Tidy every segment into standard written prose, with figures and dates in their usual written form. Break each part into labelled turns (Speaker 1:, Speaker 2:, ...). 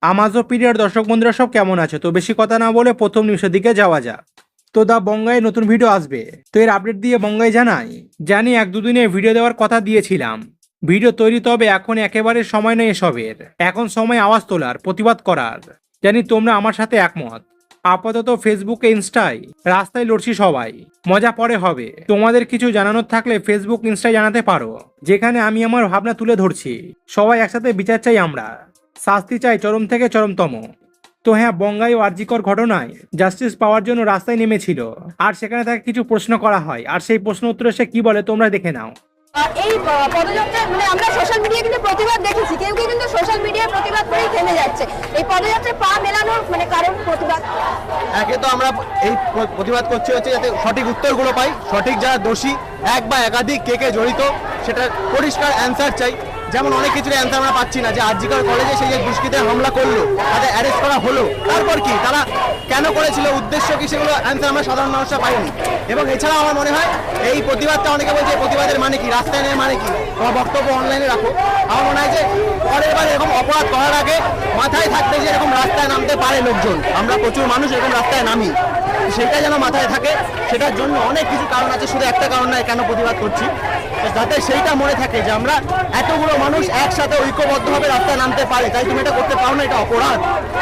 Speaker 1: Amazon period দর্শক বন্ধুরা সব কেমন আছে? তো বেশি কথা না বলে প্রথম নিউজের দিকে যাওয়া যাক। তো দা বঙ্গাই নতুন ভিডিও আসবে, তো এর আপডেট দিয়ে বঙ্গাই জানি এক দুদিনে ভিডিও দেওয়ার কথা দিয়েছিলাম। ভিডিও তৈরি, তবে এখন একেবারে সময় নেই এসবের। এখন সময় আওয়াজ তোলার, প্রতিবাদ করার। জানি তোমরা আমার সাথে একমত। আপাতত ফেসবুকে, ইনস্টায়, রাস্তায় লড়ছি সবাই। মজা পরে হবে। তোমাদের কিছু জানানোর থাকলে ফেসবুক, ইনস্টায় জানাতে পারো, যেখানে আমি আমার ভাবনা তুলে ধরছি। সবাই একসাথে বিচার চাই আমরা, শাস্তি চাই চরম থেকে চরমতম। তো হ্যাঁ, বঙ্গাই ও আরজিকর ঘটনায় জাস্টিস পাওয়ার জন্য রাস্তায় নেমেছিল, আর সেখানে তাকে কিছু প্রশ্ন করা হয়, আর সেই প্রশ্ন উত্তরে সে কি বলে তোমরা দেখে নাও।
Speaker 2: এই পদযাত্রা মানে আমরা সোশ্যাল মিডিয়ায় কিন্তু প্রতিবাদ দেখেছি, কেউ কেউ কিন্তু সোশ্যাল মিডিয়ায় প্রতিবাদ করেই থেমে যাচ্ছে। এই পদযাত্রায় পা মেলানোর মানে কারণ প্রতিবাদ।
Speaker 3: একে তো আমরা এই প্রতিবাদ করছি হচ্ছে যাতে সঠিক উত্তরগুলো পাই, সঠিক যারা দোষী এক বা একাধিক কে জড়িত সেটা পরিষ্কার অ্যান্সার চাই। যেমন অনেক কিছুর অ্যান্সার আমরা পাচ্ছি না, যে আরজিকর কলেজে সেই যে দুষ্কৃতীরা হামলা করলো, তাদের অ্যারেস্ট করা হলো, তারপর কি তারা কেন করেছিল, উদ্দেশ্য কি, সেগুলো অ্যান্সার আমরা সাধারণ মানুষরা পাইনি। এবং এছাড়াও আমার মনে হয় এই প্রতিবাদটা, অনেকে বলছে প্রতিবাদের মানে কি, রাস্তায় নেমে মানে কি, তোমার বক্তব্য অনলাইনে রাখো। আমার মনে হয় যে পরের বার এরকম অপরাধ করার আগে মাথায় থাকতে যে এরকম রাস্তায় নামতে পারে লোকজন, আমরা প্রচুর মানুষ এরকম রাস্তায় নামি, সেটা যেন মাথায় থাকে। সেটার জন্য অনেক কিছু কারণ আছে, শুধু একটা কারণ নয় কেন প্রতিবাদ করছি, যাতে সেইটা মনে থাকে যে আমরা এতগুলো মানুষ একসাথে ঐক্যবদ্ধভাবে রাস্তায় নামতে পারে, তাই তুমি এটা করতে পারো না, এটা অপরাধ।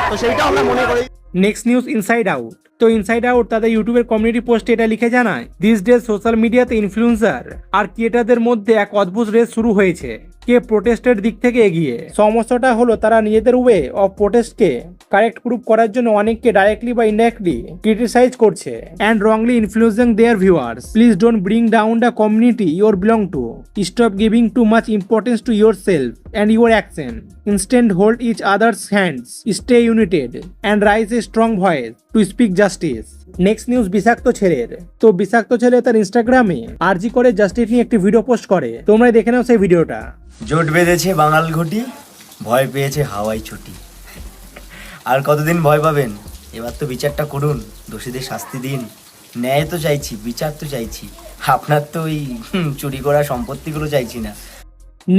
Speaker 3: তো সেইটা আমরা মনে করি।
Speaker 1: Next news, inside out. তো ইনসাইড আউট তাদের ইউটিউবের কমিউনিটি পোস্টে এটা লিখে জানায়, দিস ডেজ সোশ্যাল মিডিয়াতে ইনফ্লুয়েন্সার আর ক্রিয়েটারদের মধ্যে এক অদ্ভুত রেস শুরু হয়েছে, কে প্রোটেস্টের দিক থেকে এগিয়ে। সমস্যাটা হলো তারা নিজেদের ওয়ে অফ প্রোটেস্টকে কারেক্ট প্রুভ করার জন্য অনেককে ডাইরেক্টলি বা ইনডাইরেক্টলি ক্রিটিসাইজ করছে and wrongly influencing their viewers. Please don't bring down the community your belong to. Stop giving too much importance to your self and your action. Instead hold each others hands, stay united and rise a strong voice to speak justice. Next news, বিষাক্ত ছেলের। তো বিষাক্ত ছেলে তার ইনস্টাগ্রামে আরজি করে justice নিয়ে একটি ভিডিও পোস্ট করে, তোমরা দেখে নাও সেই ভিডিওটা।
Speaker 4: জোট বেঁধেছে বাঙাল ঘটি, ভয় পেয়েছে হাওয়াই ছুটি। আর কতদিন ভয় পাবেন? এবার তো বিচারটা করুন, দোষীদের শাস্তি দিন। ন্যায় তো চাইছি, বিচার তো চাইছি, আপনার তো ওই চুরি করা সম্পত্তিগুলো চাইছি না।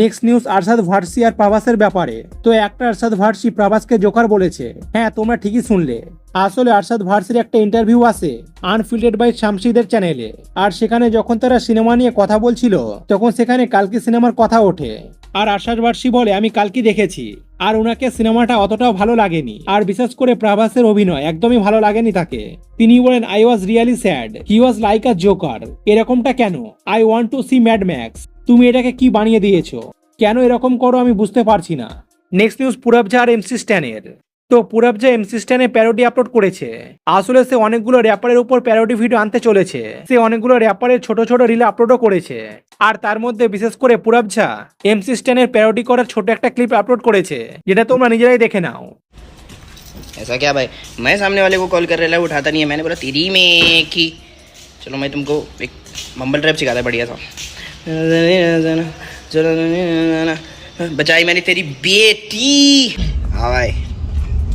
Speaker 1: নেক্সট নিউজ, আরশাদ ভার্সি আর প্রভাসের ব্যাপারে। তো একটা আরশাদ ভার্সি প্রভাসকে জোকার বলেছে। হ্যাঁ, তোমরা ঠিকই শুনলে। আসলে আরশাদ ভার্সির একটা ইন্টারভিউ আছে আনফিল্টার্ড বাই শামশিদের চ্যানেলে, আর সেখানে যখন তারা সিনেমা নিয়ে কথা বলছিল, তখন সেখানে কালকি সিনেমার কথা ওঠে। আর আরশাদ ভার্সি বলে, আমি কালকি দেখেছি, আর ওনাকে সিনেমাটা অতটাও ভালো লাগেনি, আর বিশেষ করে প্রভাসের অভিনয় একদমই ভালো লাগেনি তাকে। তিনি বলেন, I was really sad, he was like a joker. এরকমটা কেন? I want to see Mad Max. তুমি এটাকে কি বানিয়ে দিয়েছো? কেন এরকম করো আমি বুঝতে পারছি না। নেক্সট নিউজ, পুরবজা আর এমসি স্ট্যানের। তো পুরবজা এমসি স্ট্যানে প্যারোডি আপলোড করেছে। আসলে সে অনেকগুলো র্যাপারের উপর প্যারোডি ভিডিও আনতে চলেছে। সে অনেকগুলো র্যাপারের ছোট ছোট রিল আপলোডও করেছে, আর তার মধ্যে বিশেষ করে পুরবজা এমসি স্ট্যানের প্যারোডি করার ছোট একটা ক্লিপ আপলোড করেছে, যেটা তোমরা নিজেরাই দেখে নাও।
Speaker 5: ऐसा क्या भाई, मैं सामने वाले को कॉल कर रहा है, उठाता नहीं है। मैंने बोला तेरी में की, चलो मैं तुमको एक मम्बल रैप सिखाता है बढ़िया सा। बचाई मैंने तेरी बेटी। हाँ भाई।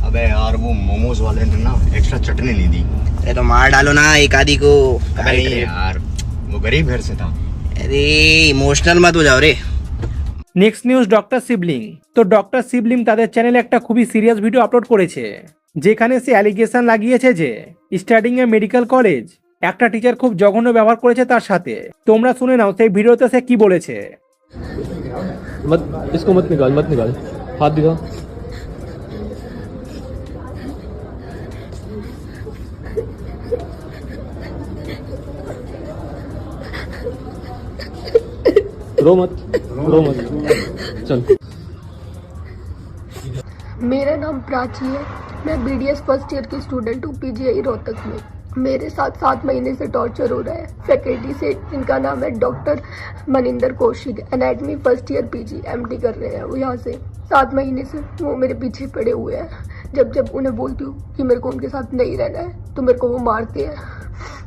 Speaker 6: अबे यार, वो मोमोज वाले ने ना एक्स्ट्रा चटनी नहीं दी।
Speaker 5: अरे तो मार डालो ना एक आदि को।
Speaker 6: नहीं यार, वो गरीब घर से था।
Speaker 5: अरे इमोशनल मत हो जाओ रे।
Speaker 1: Next news, doctor Shivling. তো ডক্টর শিবলিং তাদের চ্যানেলে একটা খুবই সিরিয়াস ভিডিও আপলোড করেছে, যেখানে সে অ্যালিগেশন লাগিয়েছে যে স্টার্টিং এ মেডিকেল কলেজ একটা টিচার খুব জঘন্য ব্যবহার করেছে তার সাথে। তোমরা শুনে নাও সেই ভিডিওতে সে কি বলেছে।
Speaker 7: मत इसको मत निकाल, हाथ दिखा। रो मत चल।
Speaker 8: मेरा नाम प्राची है, मैं बीडीएस फर्स्ट ईयर की स्टूडेंट हूँ पीजीआई रोहतक में। मेरे साथ 7 महीने से टॉर्चर हो रहा है फैकल्टी से, जिनका नाम है doctor Maninder Kaushik. Anatomy first year PG MD कर रहे हैं वो यहाँ से। 7 महीने से वो मेरे पीछे पड़े हुए हैं। जब उन्हें बोलती हूँ कि मेरे को उनके साथ नहीं रहना है, तो मेरे को वो मारते हैं,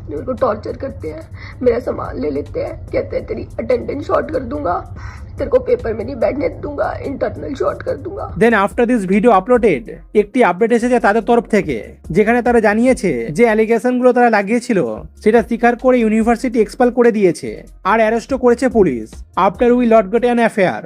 Speaker 8: मेरे को टॉर्चर करते हैं, मेरा सामान ले लेते हैं, कहते हैं तेरी अटेंडेंस शॉर्ट कर दूंगा, तेरे को पेपर में नहीं बैठने दूंगा, इंटरनल शॉर्ट कर दूंगा।
Speaker 1: Then after this video uploaded একটি আপডেট এসেছে তাদের তরফ থেকে, যেখানে তারা জানিয়েছে যে অ্যালিগেশন গুলো তারা লাগিয়েছিল সেটা স্বীকার করে ইউনিভার্সিটি এক্সপাল করে দিয়েছে, আর অ্যারেস্টও করেছে police after we lot got an affair.